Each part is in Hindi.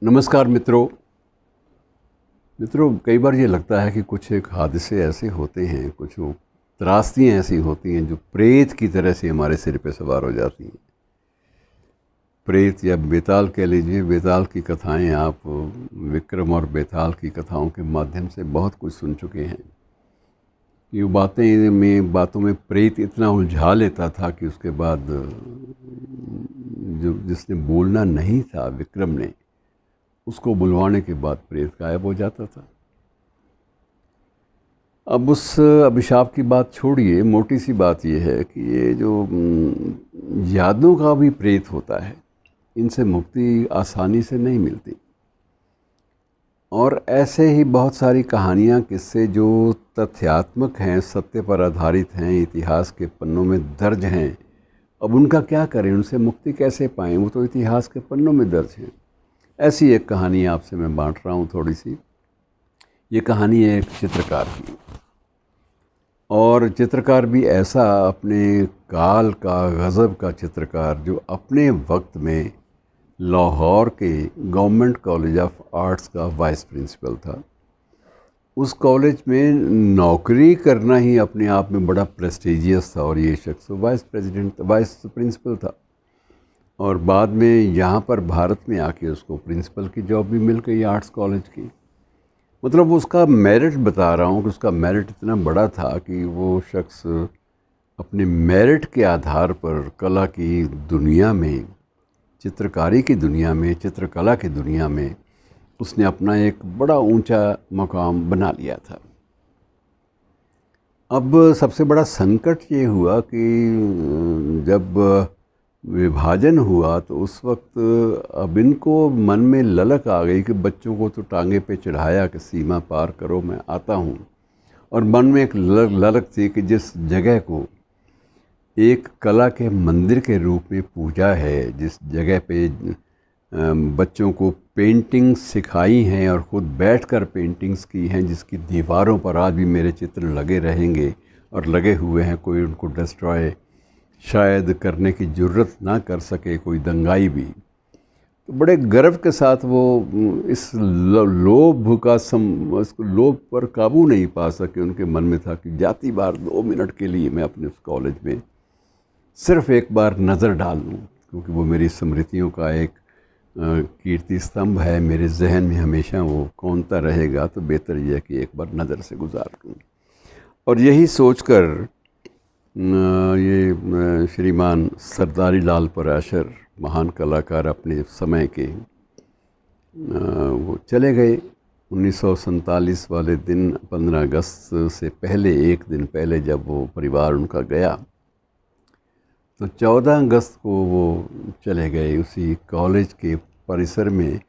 नमस्कार मित्रों। कई बार ये लगता है कि कुछ एक हादसे ऐसे होते हैं, कुछ वो त्रासदियाँ ऐसी होती हैं जो प्रेत की तरह से हमारे सिर पे सवार हो जाती हैं। प्रेत या बेताल कह लीजिए। बेताल की कथाएं आप विक्रम और बेताल की कथाओं के माध्यम से बहुत कुछ सुन चुके हैं। ये बातों में प्रेत इतना उलझा लेता था कि उसके बाद जो जिसने बोलना नहीं था विक्रम ने, उसको बुलवाने के बाद प्रेत गायब हो जाता था। अब उस अभिशाप की बात छोड़िए, मोटी सी बात यह है कि ये जो यादों का भी प्रेत होता है, इनसे मुक्ति आसानी से नहीं मिलती। और ऐसे ही बहुत सारी कहानियाँ, किस्से जो तथ्यात्मक हैं, सत्य पर आधारित हैं, इतिहास के पन्नों में दर्ज हैं। अब उनका क्या करें, उनसे मुक्ति कैसे पाएं? वो तो इतिहास के पन्नों में दर्ज हैं। ऐसी एक कहानी आपसे मैं बांट रहा हूँ थोड़ी सी। ये कहानी है एक चित्रकार की, और चित्रकार भी ऐसा अपने काल का गज़ब का चित्रकार जो अपने वक्त में लाहौर के गवर्नमेंट कॉलेज ऑफ आर्ट्स का वाइस प्रिंसिपल था। उस कॉलेज में नौकरी करना ही अपने आप में बड़ा प्रेस्टिजियस था, और ये शख्स वाइस प्रिंसिपल था। और बाद में यहाँ पर भारत में आके उसको प्रिंसिपल की जॉब भी मिल गई आर्ट्स कॉलेज की। मतलब उसका मेरिट बता रहा हूँ कि उसका मेरिट इतना बड़ा था कि वो शख्स अपने मेरिट के आधार पर कला की दुनिया में, चित्रकारी की दुनिया में, चित्रकला की दुनिया में उसने अपना एक बड़ा ऊंचा मकाम बना लिया था। अब सबसे बड़ा संकट ये हुआ कि जब विभाजन हुआ तो उस वक्त अब इनको मन में ललक आ गई कि बच्चों को तो टांगे पे चढ़ाया कि सीमा पार करो, मैं आता हूँ। और मन में एक ललक थी कि जिस जगह को एक कला के मंदिर के रूप में पूजा है, जिस जगह पे बच्चों को पेंटिंग सिखाई हैं और ख़ुद बैठकर पेंटिंग्स की हैं, जिसकी दीवारों पर आज भी मेरे चित्र लगे रहेंगे और लगे हुए हैं, कोई उनको डिस्ट्रॉय शायद करने की ज़रूरत ना कर सके, कोई दंगाई भी। तो बड़े गर्व के साथ वो इस लोभ पर काबू नहीं पा सके। उनके मन में था कि जाती बार 2 मिनट के लिए मैं अपने उस कॉलेज में सिर्फ एक बार नज़र डाल लूँ, क्योंकि वो मेरी स्मृतियों का एक कीर्ति स्तंभ है, मेरे जहन में हमेशा वो कौंता रहेगा। तो बेहतर यह है कि एक बार नज़र से गुजार लूँ। और यही सोचकर ये श्रीमान सरदारी लाल पराशर, महान कलाकार अपने समय के, वो चले गए 1947 वाले दिन। 15 अगस्त से पहले, एक दिन पहले जब वो परिवार उनका गया, तो 14 अगस्त को वो चले गए उसी कॉलेज के परिसर में।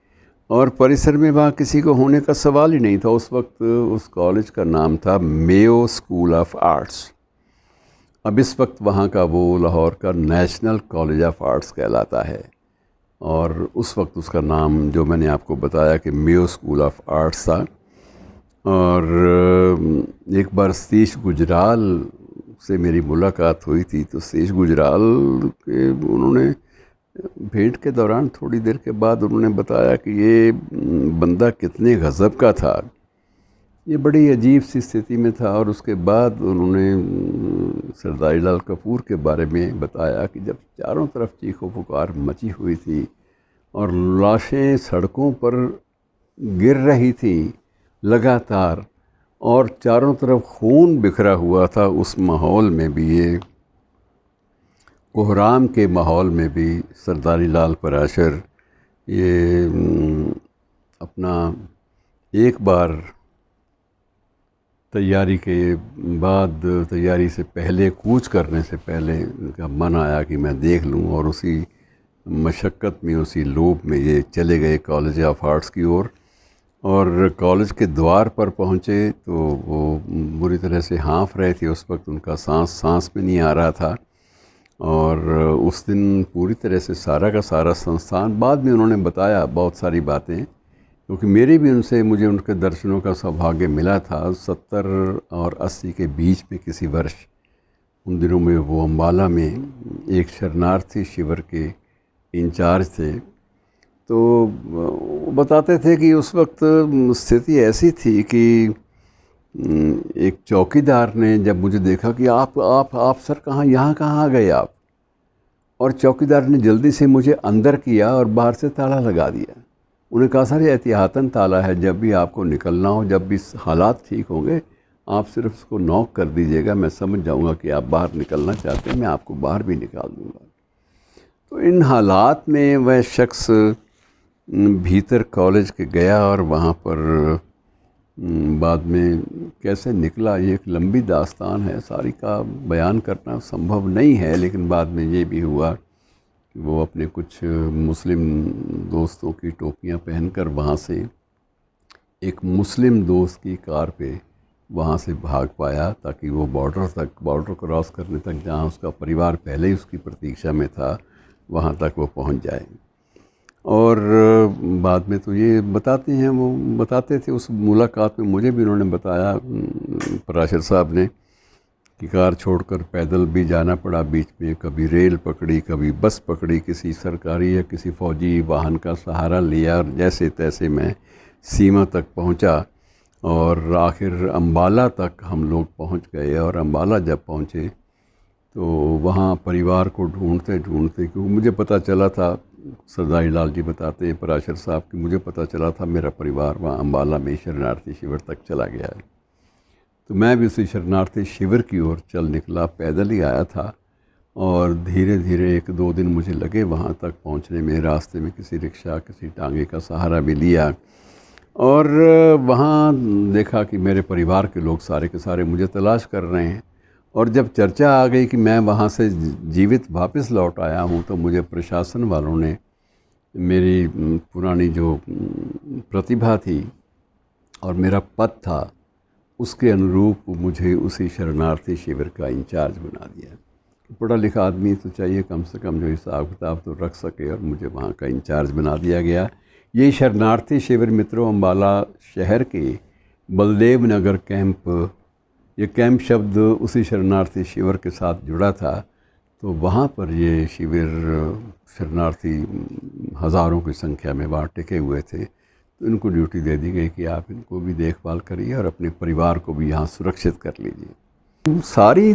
और परिसर में वहाँ किसी को होने का सवाल ही नहीं था। उस वक्त उस कॉलेज का नाम था मेयो स्कूल ऑफ आर्ट्स। अब इस वक्त वहाँ का वो लाहौर का नेशनल कॉलेज ऑफ आर्ट्स कहलाता है। और उस वक्त उसका नाम, जो मैंने आपको बताया कि मेयो स्कूल ऑफ आर्ट्स था। और एक बार सतीश गुजराल से मेरी मुलाकात हुई थी, तो सतीश गुजराल के उन्होंने भेंट के दौरान थोड़ी देर के बाद उन्होंने बताया कि ये बंदा कितने गज़ब का था, ये बड़ी अजीब सी स्थिति में था। और उसके बाद उन्होंने सरदारी लाल कपूर के बारे में बताया कि जब चारों तरफ चीखों पुकार मची हुई थी और लाशें सड़कों पर गिर रही थी लगातार, और चारों तरफ खून बिखरा हुआ था, उस माहौल में भी, ये कोहराम के माहौल में भी सरदारी लाल पराशर ये अपना एक बार तैयारी के बाद, तैयारी से पहले, कूच करने से पहले उनका मन आया कि मैं देख लूं। और उसी मशक्क़त में, उसी लोभ में ये चले गए कॉलेज ऑफ आर्ट्स की ओर। और कॉलेज के द्वार पर पहुँचे तो वो बुरी तरह से हाँफ रहे थे। उस वक्त उनका सांस में नहीं आ रहा था। और उस दिन पूरी तरह से सारा का सारा संस्थान, बाद में उन्होंने बताया बहुत सारी बातें, क्योंकि मुझे उनके दर्शनों का सौभाग्य मिला था 70 और 80 के बीच में किसी वर्ष। उन दिनों में वो अम्बाला में एक शरणार्थी शिविर के इंचार्ज थे। तो वो बताते थे कि उस वक्त स्थिति ऐसी थी कि एक चौकीदार ने जब मुझे देखा कि आप सर कहाँ, यहाँ कहाँ आ गए आप, और चौकीदार ने जल्दी से मुझे अंदर किया और बाहर से ताला लगा दिया। उन्हें कहा सर ये एहतियातन ताला है, जब भी आपको निकलना हो, जब भी हालात ठीक होंगे, आप सिर्फ उसको नॉक कर दीजिएगा, मैं समझ जाऊंगा कि आप बाहर निकलना चाहते हैं, मैं आपको बाहर भी निकाल दूंगा। तो इन हालात में वह शख्स भीतर कॉलेज के गया और वहाँ पर बाद में कैसे निकला, ये एक लंबी दास्तान है, सारी का बयान करना संभव नहीं है। लेकिन बाद में ये भी हुआ कि वो अपने कुछ मुस्लिम दोस्तों की टोपियाँ पहनकर वहाँ से एक मुस्लिम दोस्त की कार पे वहाँ से भाग पाया, ताकि वो बॉर्डर क्रॉस करने तक, जहाँ उसका परिवार पहले ही उसकी प्रतीक्षा में था, वहाँ तक वो पहुँच जाए। और बाद में तो ये बताते हैं, वो बताते थे उस मुलाकात में, मुझे भी उन्होंने बताया पराशर साहब ने, कि कार छोड़कर पैदल भी जाना पड़ा बीच में, कभी रेल पकड़ी, कभी बस पकड़ी, किसी सरकारी या किसी फ़ौजी वाहन का सहारा लिया, और जैसे तैसे मैं सीमा तक पहुंचा और आखिर अम्बाला तक हम लोग पहुंच गए। और अम्बाला जब पहुंचे तो वहाँ परिवार को ढूंढते ढूंढते, क्योंकि मुझे पता चला था, सरदारी लाल जी बताते हैं पराशर साहब कि मुझे पता चला था मेरा परिवार वहाँ अम्बाला में शरणार्थी शिविर तक चला गया है। तो मैं भी उसी शरणार्थी शिविर की ओर चल निकला, पैदल ही आया था, और धीरे धीरे 1-2 दिन मुझे लगे वहाँ तक पहुँचने में। रास्ते में किसी रिक्शा, किसी टांगे का सहारा भी लिया, और वहाँ देखा कि मेरे परिवार के लोग सारे के सारे मुझे तलाश कर रहे हैं। और जब चर्चा आ गई कि मैं वहाँ से जीवित वापस लौट आया हूँ, तो मुझे प्रशासन वालों ने मेरी पुरानी जो प्रतिभा थी और मेरा पद था, उसके अनुरूप मुझे उसी शरणार्थी शिविर का इंचार्ज बना दिया। पढ़ा लिखा आदमी तो चाहिए कम से कम जो हिसाब किताब तो रख सके, और मुझे वहाँ का इंचार्ज बना दिया गया। ये शरणार्थी शिविर मित्रों अम्बाला शहर के बलदेव नगर कैंप, ये कैंप शब्द उसी शरणार्थी शिविर के साथ जुड़ा था। तो वहाँ पर ये शिविर शरणार्थी हज़ारों की संख्या में वहाँ टिके हुए थे। तो इनको ड्यूटी दे दी गई कि आप इनको भी देखभाल करिए और अपने परिवार को भी यहाँ सुरक्षित कर लीजिए। सारी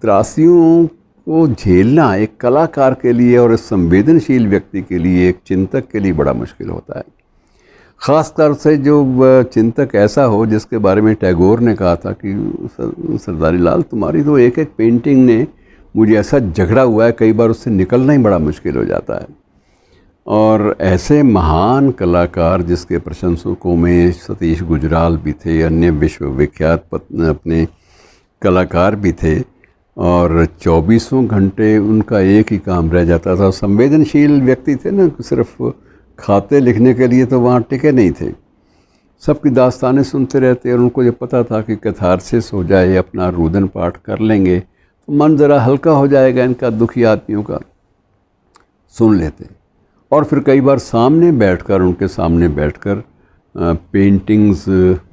त्रासियों को झेलना एक कलाकार के लिए और एक संवेदनशील व्यक्ति के लिए, एक चिंतक के लिए बड़ा मुश्किल होता है। ख़ास तौर से जो चिंतक ऐसा हो जिसके बारे में टैगोर ने कहा था कि सरदारी लाल तुम्हारी तो एक एक पेंटिंग ने मुझे ऐसा झगड़ा हुआ है, कई बार उससे निकलना ही बड़ा मुश्किल हो जाता है। और ऐसे महान कलाकार जिसके प्रशंसकों में सतीश गुजराल भी थे, अन्य विश्वविख्यात अपने कलाकार भी थे, और 24 घंटे उनका एक ही काम रह जाता था। संवेदनशील व्यक्ति थे ना, सिर्फ खाते लिखने के लिए तो वहाँ टिके नहीं थे, सबकी दास्तानें सुनते रहते, और उनको ये पता था कि कैथारसिस हो जाए, अपना रुदन पाठ कर लेंगे तो मन ज़रा हल्का हो जाएगा इनका, दुखी आदमियों का। सुन लेते और फिर कई बार सामने बैठकर, उनके सामने बैठकर पेंटिंग्स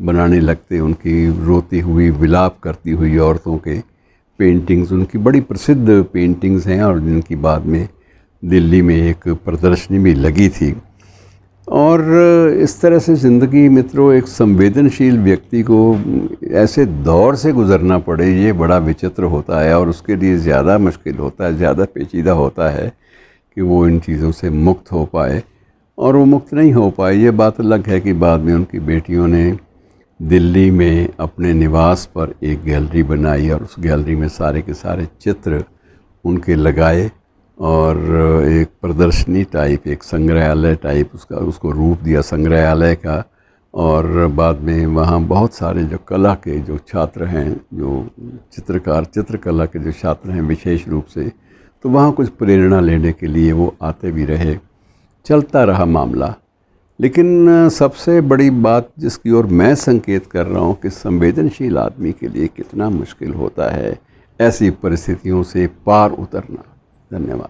बनाने लगते, उनकी रोती हुई, विलाप करती हुई औरतों के पेंटिंग्स। उनकी बड़ी प्रसिद्ध पेंटिंग्स हैं और जिनकी बाद में दिल्ली में एक प्रदर्शनी भी लगी थी। और इस तरह से ज़िंदगी मित्रों, एक संवेदनशील व्यक्ति को ऐसे दौर से गुज़रना पड़े, ये बड़ा विचित्र होता है, और उसके लिए ज़्यादा मुश्किल होता है, ज़्यादा पेचीदा होता है कि वो इन चीज़ों से मुक्त हो पाए। और वो मुक्त नहीं हो पाए। ये बात अलग है कि बाद में उनकी बेटियों ने दिल्ली में अपने निवास पर एक गैलरी बनाई, और उस गैलरी में सारे के सारे चित्र उनके लगाए, और एक प्रदर्शनी टाइप, एक संग्रहालय टाइप उसको रूप दिया संग्रहालय का। और बाद में वहाँ बहुत सारे जो कला के जो छात्र हैं, जो चित्रकला के जो छात्र हैं विशेष रूप से, तो वहाँ कुछ प्रेरणा लेने के लिए वो आते भी रहे। चलता रहा मामला। लेकिन सबसे बड़ी बात जिसकी ओर मैं संकेत कर रहा हूँ कि संवेदनशील आदमी के लिए कितना मुश्किल होता है ऐसी परिस्थितियों से पार उतरना। धन्यवाद।